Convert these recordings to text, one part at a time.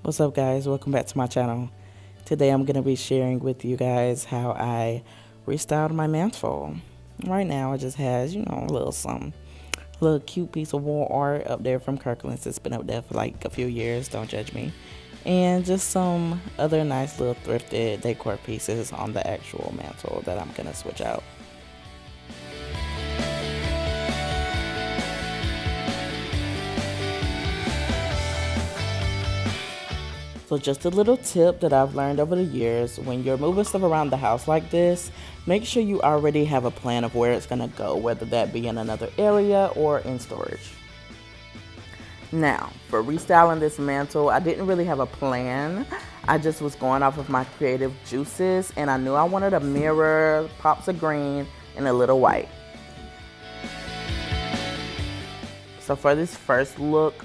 What's up, guys? Welcome back to my channel. Today I'm going to be sharing with you guys how I restyled my mantle. Right now it just has, a little something. A little cute piece of wall art up there from Kirkland's. It's been up there for like a few years, don't judge me. And just some other nice little thrifted decor pieces on the actual mantle that I'm going to switch out. So just a little tip that I've learned over the years, when you're moving stuff around the house like this, make sure you already have a plan of where it's going to go, whether that be in another area or in storage. Now, for restyling this mantle, I didn't really have a plan. I just was going off of my creative juices, and I knew I wanted a mirror, pops of green, and a little white. So for this first look,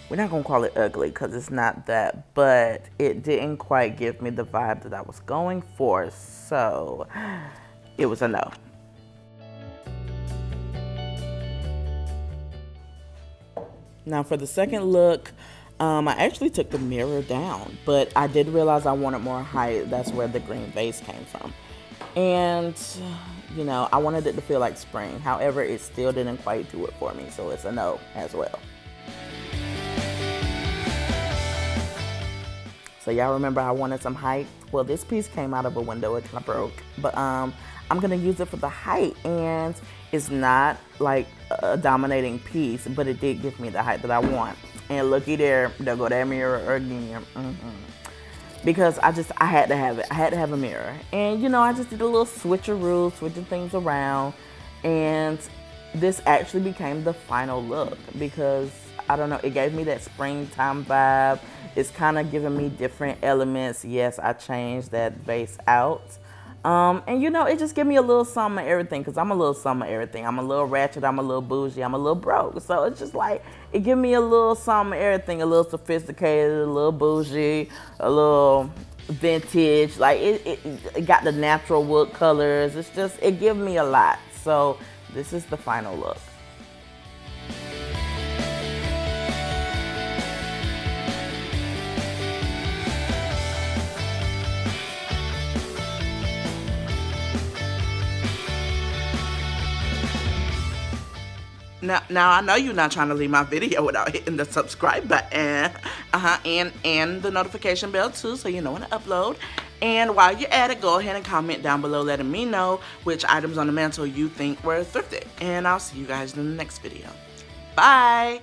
we're not going to call it ugly because it's not that, but it didn't quite give me the vibe that I was going for, so it was a no. Now for the second look, I actually took the mirror down, but I did realize I wanted more height. That's where the green vase came from. And, I wanted it to feel like spring. However, it still didn't quite do it for me, so it's a no as well. So y'all remember I wanted some height? Well, this piece came out of a window, it kind of broke. But I'm gonna use it for the height, and it's not like a dominating piece, but it did give me the height that I want. And looky there go that mirror again. Because I had to have it. I had to have a mirror. And I just did a little switcheroo, switching things around. And this actually became the final look because, I don't know, it gave me that springtime vibe. It's kind of giving me different elements. Yes, I changed that vase out. And it just gave me a little something of everything because I'm a little something of everything. I'm a little ratchet, I'm a little bougie, I'm a little broke. So it's just like, it gave me a little something of everything, a little sophisticated, a little bougie, a little vintage. Like it got the natural wood colors. It gives me a lot. So this is the final look. Now I know you're not trying to leave my video without hitting the subscribe button, and the notification bell too, so you know when I upload. And while you're at it, go ahead and comment down below letting me know which items on the mantle you think were thrifted. And I'll see you guys in the next video. Bye!